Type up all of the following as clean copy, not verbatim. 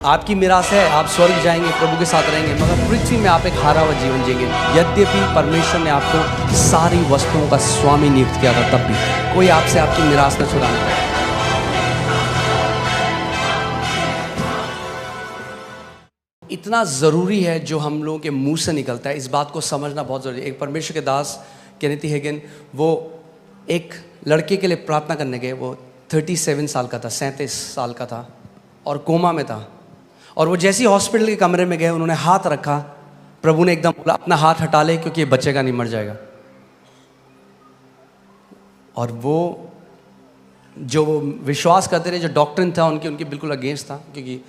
आपकी मिरास है, आप स्वर्ग जाएंगे, प्रभु के साथ रहेंगे, मगर पृथ्वी में आप एक हारा हुआ जीवन जिएंगे। यद्यपि परमेश्वर ने आपको सारी वस्तुओं का स्वामी नियुक्त किया था, तब भी कोई आपसे आपकी मिरास न छुड़ाना पाए। इतना ज़रूरी है जो हम लोगों के मुंह से निकलता है, इस बात को समझना बहुत ज़रूरी है। एक परमेश्वर के दास केनेथ हेगिन, वो एक लड़के के लिए प्रार्थना करने गए। वो 37 साल का था, 37 साल का था और कोमा में था। और वो जैसे ही हॉस्पिटल के कमरे में गए, उन्होंने हाथ रखा, प्रभु ने एकदम बोला अपना हाथ हटा ले, क्योंकि ये बचेगा नहीं, मर जाएगा। और वो जो विश्वास करते रहे, जो डॉक्टर था उनकी बिल्कुल अगेंस्ट था, क्योंकि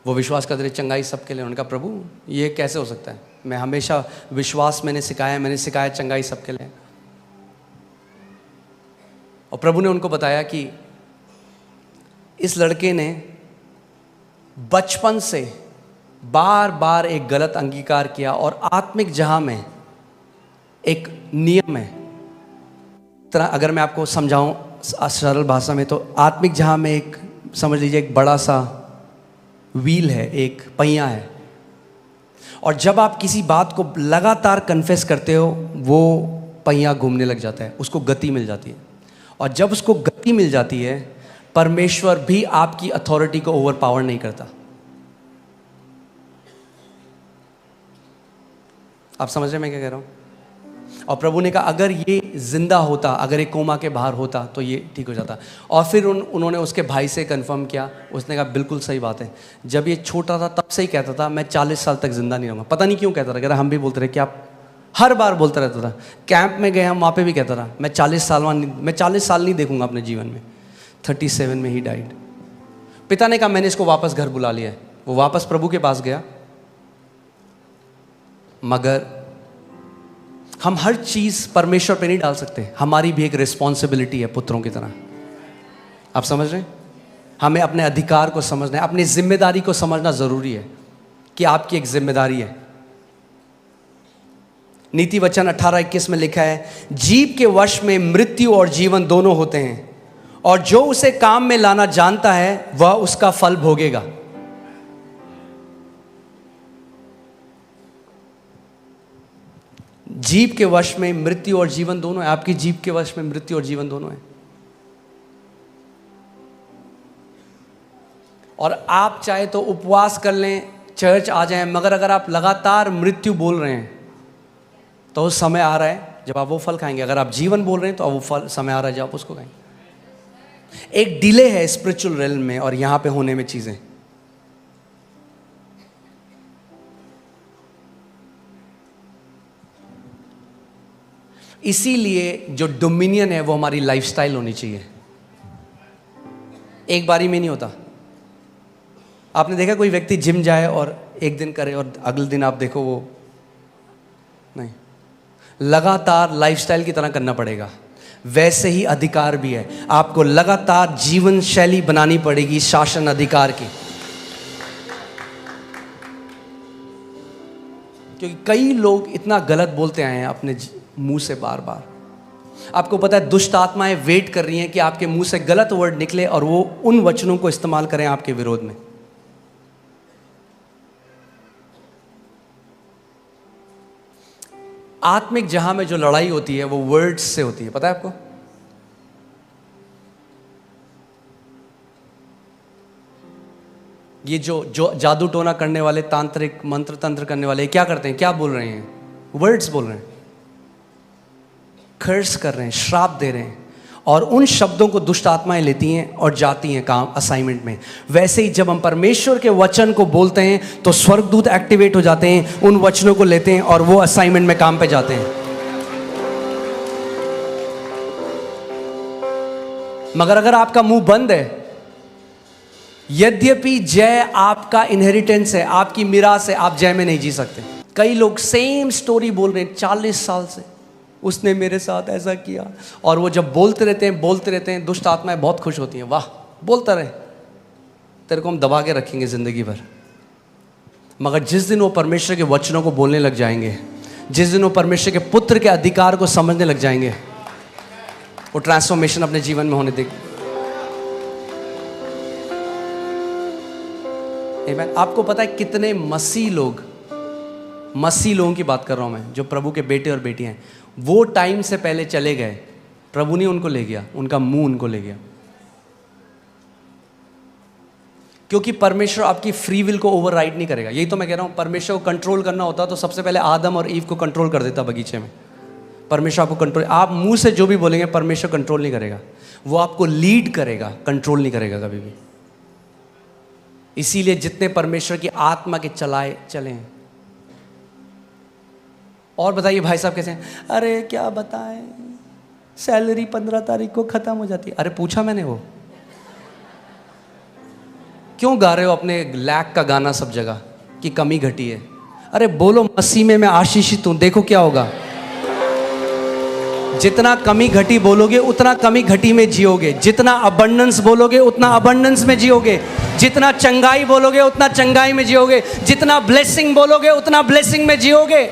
वो विश्वास करते रहे चंगाई सबके लिए। उनका प्रभु ये कैसे हो सकता है, मैं हमेशा विश्वास मैंने सिखाया चंगाई सबके लिए। और प्रभु ने उनको बताया कि इस लड़के ने बचपन से बार बार एक गलत अंगीकार किया, और आत्मिक जहां में एक नियम है। तरह अगर मैं आपको समझाऊं सरल भाषा में, तो आत्मिक जहां में एक, समझ लीजिए, एक बड़ा सा व्हील है, एक पहिया है। और जब आप किसी बात को लगातार कन्फेस करते हो, वो पहिया घूमने लग जाता है, उसको गति मिल जाती है। और जब उसको गति मिल जाती है, परमेश्वर भी आपकी अथॉरिटी को ओवरपावर नहीं करता। आप समझ रहे हैं मैं क्या कह रहा हूं? और प्रभु ने कहा अगर ये जिंदा होता, अगर ये कोमा के बाहर होता, तो ये ठीक हो जाता। और फिर उन्होंने उसके भाई से कंफर्म किया। उसने कहा बिल्कुल सही बात है, जब ये छोटा था तब से ही कहता था मैं 40 साल तक जिंदा नहीं रहूँगा। पता नहीं क्यों कहता था, कह रहा हम भी बोलते रहे कि आप हर बार बोलता रहता था। कैंप में गए हम, वहाँ पे भी कहता था मैं 40 साल नहीं देखूंगा अपने जीवन में। 37 में ही डाइड। पिता ने कहा मैंने इसको वापस घर बुला लिया है। वो वापस प्रभु के पास गया। मगर हम हर चीज परमेश्वर पे नहीं डाल सकते, हमारी भी एक रिस्पॉन्सिबिलिटी है पुत्रों की तरह। आप समझ रहे हैं? हमें अपने अधिकार को समझना है, अपनी जिम्मेदारी को समझना जरूरी है कि आपकी एक जिम्मेदारी है। नीति वचन 18:21 में लिखा है, जीव के वश में मृत्यु और जीवन दोनों होते हैं, और जो उसे काम में लाना जानता है वह उसका फल भोगेगा। जीव के वश में मृत्यु और जीवन दोनों है। आपकी जीव के वश में मृत्यु और जीवन दोनों है। और आप चाहे तो उपवास कर लें, चर्च आ जाएं, मगर अगर आप लगातार मृत्यु बोल रहे हैं, तो उस समय आ रहा है जब आप वो फल खाएंगे। अगर आप जीवन बोल रहे हैं, तो वो फल समय आ रहा है जब आप उसको खाएंगे। एक डिले है स्पिरिचुअल रेल्म में और यहां पे होने में चीजें। इसीलिए जो डोमिनियन है वो हमारी लाइफस्टाइल होनी चाहिए। एक बारी में नहीं होता। आपने देखा कोई व्यक्ति जिम जाए और एक दिन करे और अगले दिन आप देखो वो नहीं, लगातार लाइफस्टाइल की तरह करना पड़ेगा। वैसे ही अधिकार भी है, आपको लगातार जीवन शैली बनानी पड़ेगी शासन अधिकार की। क्योंकि कई लोग इतना गलत बोलते आए हैं अपने मुंह से बार बार। आपको पता है दुष्ट आत्माएं वेट कर रही हैं कि आपके मुंह से गलत वर्ड निकले और वो उन वचनों को इस्तेमाल करें आपके विरोध में। आत्मिक जहां में जो लड़ाई होती है वो वर्ड्स से होती है, पता है आपको? ये जो जादू टोना करने वाले, तांत्रिक मंत्र तंत्र करने वाले क्या करते हैं, क्या बोल रहे हैं? वर्ड्स बोल रहे हैं, कर्स कर रहे हैं, श्राप दे रहे हैं। और उन शब्दों को दुष्ट आत्माएं लेती हैं और जाती हैं काम असाइनमेंट में। वैसे ही जब हम परमेश्वर के वचन को बोलते हैं तो स्वर्गदूत एक्टिवेट हो जाते हैं, उन वचनों को लेते हैं और वो असाइनमेंट में काम पे जाते हैं। मगर अगर आपका मुंह बंद है, यद्यपि जय आपका इनहेरिटेंस है, आपकी मिरास है, आप जय में नहीं जी सकते। कई लोग सेम स्टोरी बोल रहे हैं 40 साल से, उसने मेरे साथ ऐसा किया, और वो जब बोलते रहते हैं, दुष्ट आत्माएं बहुत खुश होती हैं। वाह, बोलता रहे, तेरे को हम दबा के रखेंगे जिंदगी भर। मगर जिस दिन वो परमेश्वर के वचनों को बोलने लग जाएंगे, जिस दिन वो परमेश्वर के पुत्र के अधिकार को समझने लग जाएंगे, वो ट्रांसफॉर्मेशन अपने जीवन में होने देगी। आमीन। आपको पता है कितने मसीह लोगों की बात कर रहा हूं मैं, जो प्रभु के बेटे और बेटियां हैं, वो टाइम से पहले चले गए, प्रभु नहीं उनको ले गया, उनका मुंह उनको ले गया। क्योंकि परमेश्वर आपकी फ्री विल को ओवरराइड नहीं करेगा। यही तो मैं कह रहा हूं, परमेश्वर को कंट्रोल करना होता तो सबसे पहले आदम और ईव को कंट्रोल कर देता बगीचे में। परमेश्वर आपको कंट्रोल, आप मुंह से जो भी बोलेंगे परमेश्वर कंट्रोल नहीं करेगा, वो आपको लीड करेगा, कंट्रोल नहीं करेगा कभी भी। इसीलिए जितने परमेश्वर की आत्मा के चलें। और बताइए भाई साहब कैसे हैं? अरे क्या बताएं, सैलरी 15 तारीख को खत्म हो जाती है। अरे पूछा मैंने, वो क्यों गा रहे हो अपने लैक का गाना सब जगह कि कमी घटी है? अरे बोलो मसीह में मैं आशीषित हूं, देखो क्या होगा। जितना कमी घटी बोलोगे उतना कमी घटी में जियोगे, जितना अबंडेंस बोलोगे उतना अबंडेंस में जियोगे, जितना चंगाई बोलोगे उतना चंगाई में जियोगे, जितना ब्लेसिंग बोलोगे उतना ब्लेसिंग में जियोगे।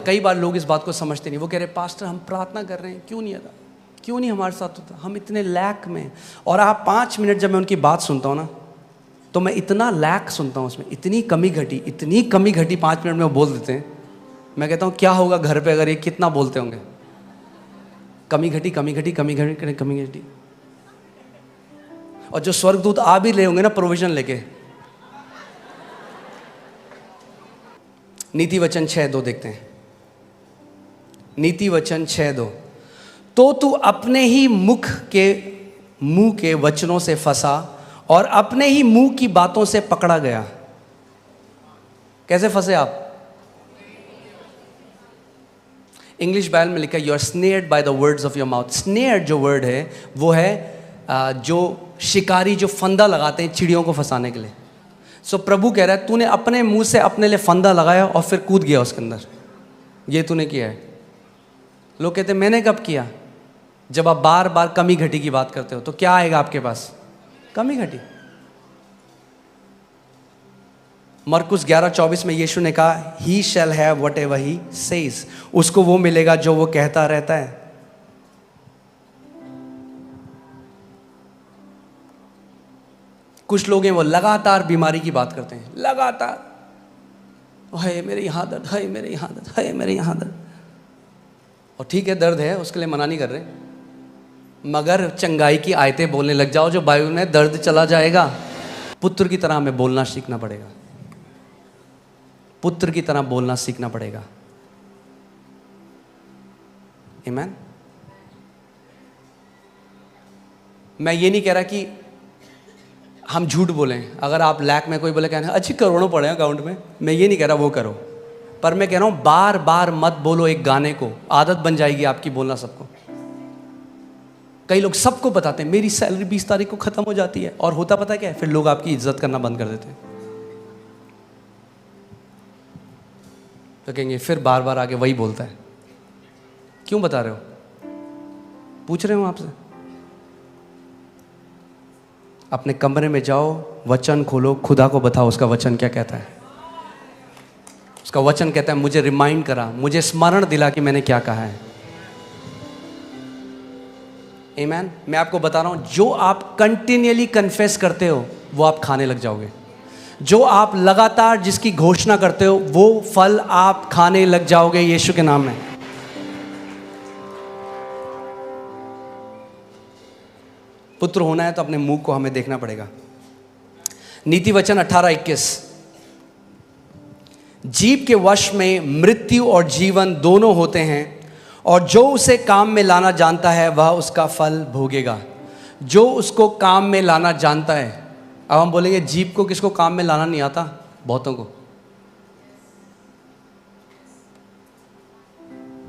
कई बार लोग इस बात को समझते नहीं, वो कह रहे पास्टर हम प्रार्थना कर रहे हैं, क्यों नहीं आता, क्यों नहीं हमारे साथ होता, हम इतने लैक में। और आप 5 मिनट जब मैं उनकी बात सुनता हूँ ना, तो मैं इतना लैक सुनता हूँ उसमें, इतनी कमी घटी 5 मिनट में वो बोल देते हैं। मैं कहता हूँ क्या होगा घर पे अगर ये कितना बोलते होंगे, कमी घटी। और जो स्वर्गदूत आ भी रहे होंगे ना प्रोविजन लेके। नीति वचन 6:2 देखते हैं। नीति वचन 6:2, तो तू अपने ही मुंह के वचनों से फंसा और अपने ही मुंह की बातों से पकड़ा गया। कैसे फंसे आप? इंग्लिश बाइबल में लिखा है you are snared by the words of your mouth. Snared जो वर्ड है वो है जो शिकारी जो फंदा लगाते हैं चिड़ियों को फंसाने के लिए। सो प्रभु कह रहा है तूने अपने मुंह से अपने लिए फंदा लगाया और फिर कूद गया उसके अंदर, ये तूने किया है। लोग कहते हैं मैंने कब किया? जब आप बार बार कमी घटी की बात करते हो तो क्या आएगा आपके पास? कमी घटी। मरकुस 11:24 में यीशु ने कहा he shall have whatever he says, उसको वो मिलेगा जो वो कहता रहता है। कुछ लोग हैं वो लगातार बीमारी की बात करते हैं, लगातार, हाय मेरे यहाँ दर्द, हाय मेरे यहाँ दर्द, हाय मेरे यहाँ दर्द। और ठीक है दर्द है, उसके लिए मना नहीं कर रहे, मगर चंगाई की आयतें बोलने लग जाओ जो बाइबल में दर्द चला जाएगा। पुत्र की तरह हमें बोलना सीखना पड़ेगा, पुत्र की तरह बोलना सीखना पड़ेगा। आमीन। मैं ये नहीं कह रहा कि हम झूठ बोलें। अगर आप लैक में कोई बोले कहना अच्छी करोड़ों पड़े हैं अकाउंट में, मैं ये नहीं कह रहा वो करो, पर मैं कह रहा हूं बार बार मत बोलो एक गाने को, आदत बन जाएगी आपकी बोलना सबको। कई लोग सबको बताते हैं मेरी सैलरी 20 तारीख को खत्म हो जाती है, और होता पता क्या है, फिर लोग आपकी इज्जत करना बंद कर देते हैं। तो कहेंगे फिर बार बार आके वही बोलता है, क्यों बता रहे हो? पूछ रहे हो आपसे। अपने कमरे में जाओ, वचन खोलो, खुदा को बताओ उसका वचन क्या कहता है। उसका वचन कहता है मुझे रिमाइंड करा, मुझे स्मरण दिला कि मैंने क्या कहा है। आमीन। मैं आपको बता रहा हूं जो आप कंटिन्यूअली कन्फेस करते हो वो आप खाने लग जाओगे। जो आप लगातार जिसकी घोषणा करते हो वो फल आप खाने लग जाओगे यीशु के नाम में। पुत्र होना है तो अपने मुंह को हमें देखना पड़ेगा। नीति वचन 18:21, जीव के वश में मृत्यु और जीवन दोनों होते हैं, और जो उसे काम में लाना जानता है वह उसका फल भोगेगा। जो उसको काम में लाना जानता है। अब हम बोलेंगे जीव को किसको काम में लाना नहीं आता? बहुतों को।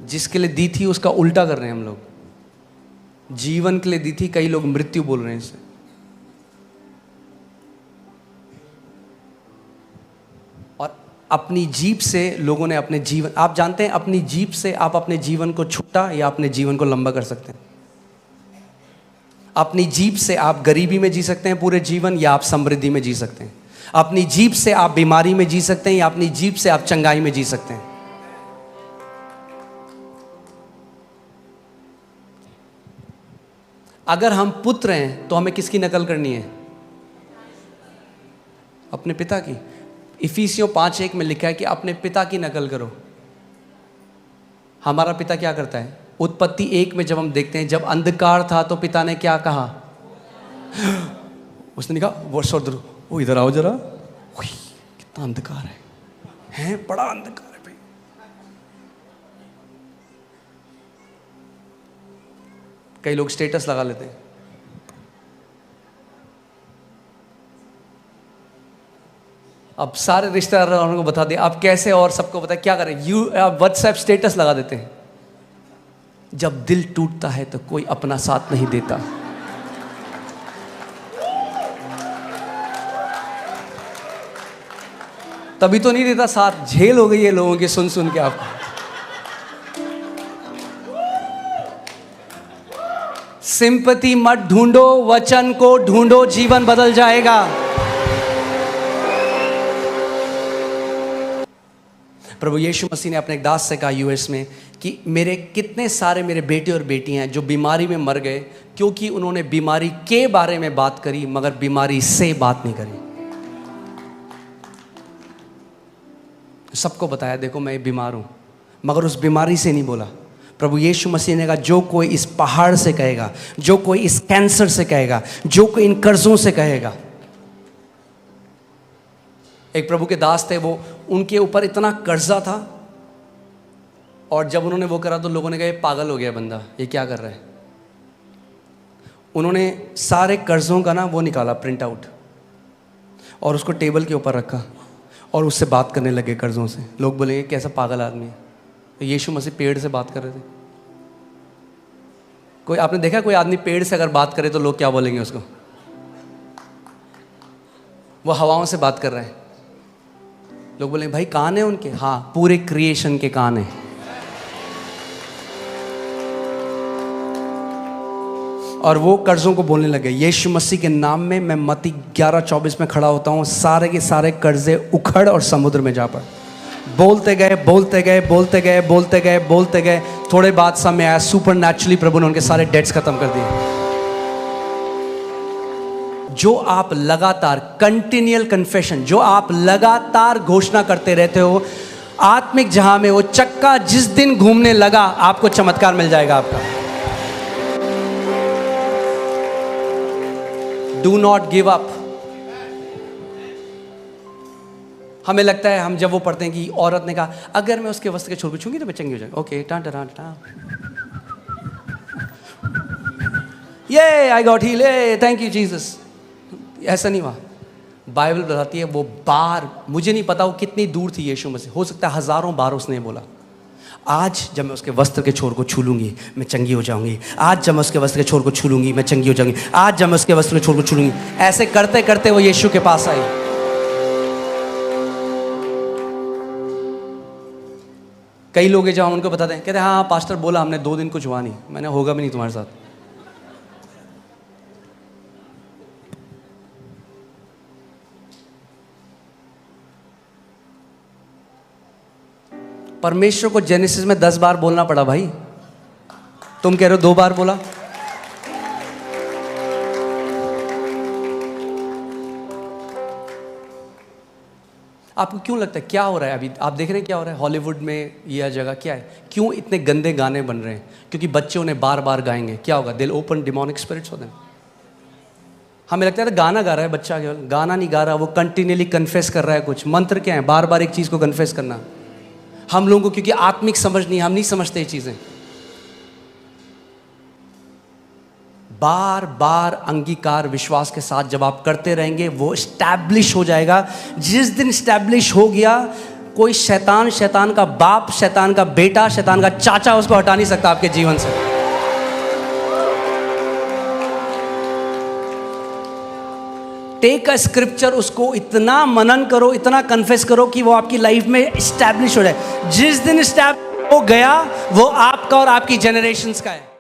जिसके लिए दी थी उसका उल्टा कर रहे हैं हम लोग। जीवन के लिए दी थी, कई लोग मृत्यु बोल रहे हैं इसे। और अपनी जीभ से लोगों ने अपने जीवन, आप जानते हैं अपनी जीभ से आप अपने जीवन को छोटा या अपने जीवन को लंबा कर सकते हैं। अपनी जीभ से आप गरीबी में जी सकते हैं पूरे जीवन, या आप समृद्धि में जी सकते हैं। अपनी जीभ से आप बीमारी में जी सकते हैं, या अपनी जीभ से आप चंगाई में जी सकते हैं। अगर हम पुत्र हैं तो हमें किसकी नकल करनी है? अपने पिता की। इफिसियों 5:1 में लिखा है कि अपने पिता की नकल करो। हमारा पिता क्या करता है? उत्पत्ति 1 में जब हम देखते हैं, जब अंधकार था तो पिता ने क्या कहा? उसने कहा वो इधर आओ जरा, कितना अंधकार है, बड़ा अंधकार है भाई। कई लोग स्टेटस लगा लेते हैं, अब सारे रिश्तेदारों को बता दिया, अब कैसे और सबको बता क्या करें, व्हाट्सएप स्टेटस लगा देते हैं। जब दिल टूटता है तो कोई अपना साथ नहीं देता। तभी तो नहीं देता साथ, झेल हो गई है लोगों की सुन सुन के आपको। सिंपैथी मत ढूंढो, वचन को ढूंढो, जीवन बदल जाएगा। प्रभु यीशु मसीह ने अपने एक दास से कहा यूएस में कि मेरे कितने सारे मेरे बेटे और बेटियां हैं जो बीमारी में मर गए, क्योंकि उन्होंने बीमारी के बारे में बात करी मगर बीमारी से बात नहीं करी। सबको बताया देखो मैं बीमार हूं, मगर उस बीमारी से नहीं बोला। प्रभु यीशु मसीह ने कहा जो कोई इस पहाड़ से कहेगा, जो कोई इस कैंसर से कहेगा, जो कोई इन कर्जों से कहेगा। एक प्रभु के दास थे, वो उनके ऊपर इतना कर्जा था, और जब उन्होंने वो करा तो लोगों ने कहा ये पागल हो गया बंदा, ये क्या कर रहा है। उन्होंने सारे कर्जों का ना वो निकाला प्रिंट आउट, और उसको टेबल के ऊपर रखा और उससे बात करने लगे कर्जों से। लोग बोलेंगे कैसा पागल आदमी है। तो यीशु मसीह पेड़ से बात कर रहे थे। कोई आपने देखा कोई आदमी पेड़ से अगर बात करे तो लोग क्या बोलेंगे उसको? वो हवाओं से बात कर रहे हैं। लोग बोलेंगे भाई कान है उनके? हाँ, पूरे क्रिएशन के कान है। और वो कर्जों को बोलने लगे यीशु मसीह के नाम में मैं मत्ती 11:24 में खड़ा होता हूँ, सारे के सारे कर्जे उखड़ और समुद्र में जा पड़। बोलते गए बोलते गए बोलते गए बोलते गए बोलते गए, थोड़े बाद समय आया, सुपर नेचुरली प्रभु ने उनके सारे डेट्स खत्म कर दिए। जो आप लगातार कंटिन्यूअल कन्फेशन, जो आप लगातार घोषणा करते रहते हो, आत्मिक जहां में वो चक्का जिस दिन घूमने लगा आपको चमत्कार मिल जाएगा आपका। Do not give up. हमें लगता है, हम जब वो पढ़ते हैं कि औरत ने कहा अगर मैं उसके वस्त्र के छोर को छूंगी तो मैं चंगी हो जाऊंगी। ओके, टां टां टां, ये I got heal, thank you Jesus. ऐसा नहीं हुआ। बाइबल बताती है वो बार, मुझे नहीं पता वो कितनी दूर थी यीशु मसीह, हो सकता है हजारों बार उसने बोला आज जब मैं उसके वस्त्र के छोर को छू लूंगी मैं चंगी हो जाऊंगी, आज जब मैं उसके वस्त्र के छोर को छू लूंगी मैं चंगी हो जाऊंगी, आज जब मैं उसके वस्त्र के छोर को छू लूंगी। ऐसे करते करते वो यीशु के पास आई। कई लोग हैं जब हम उनको बताते हैं, कहते हैं हाँ पास्टर बोला हमने 2 दिन कुछ हुआ नहीं। मैंने होगा भी नहीं तुम्हारे साथ। परमेश्वर को जेनेसिस में 10 बार बोलना पड़ा भाई, तुम कह रहे हो 2 बार बोला। आपको क्यों लगता है क्या हो रहा है अभी? आप देख रहे हैं क्या हो रहा है हॉलीवुड में, यह जगह क्या है, क्यों इतने गंदे गाने बन रहे हैं? क्योंकि बच्चे उन्हें बार बार गाएंगे, क्या होगा? दिल ओपन डिमोनिक स्पिरिट्स हो देम। हमें लगता है गाना गा रहा है बच्चा, केवल गाना नहीं गा रहा, वो कंटिन्यूअली कन्फेस कर रहा है। कुछ मंत्र क्या है? बार बार एक चीज को कन्फेस करना। हम लोगों को क्योंकि आत्मिक समझ नहीं, हम नहीं समझते ये चीजें। बार बार अंगीकार विश्वास के साथ जब आप करते रहेंगे वो स्टैब्लिश हो जाएगा। जिस दिन स्टैब्लिश हो गया, कोई शैतान, शैतान का बाप, शैतान का बेटा, शैतान का चाचा उसको हटा नहीं सकता आपके जीवन से। टेक अ स्क्रिप्चर, उसको इतना मनन करो, इतना कन्फेस करो कि वो आपकी लाइफ में स्टैब्लिश हो जाए। जिस दिन स्टैब्लिश हो गया वो आपका और आपकी जनरेशंस का है।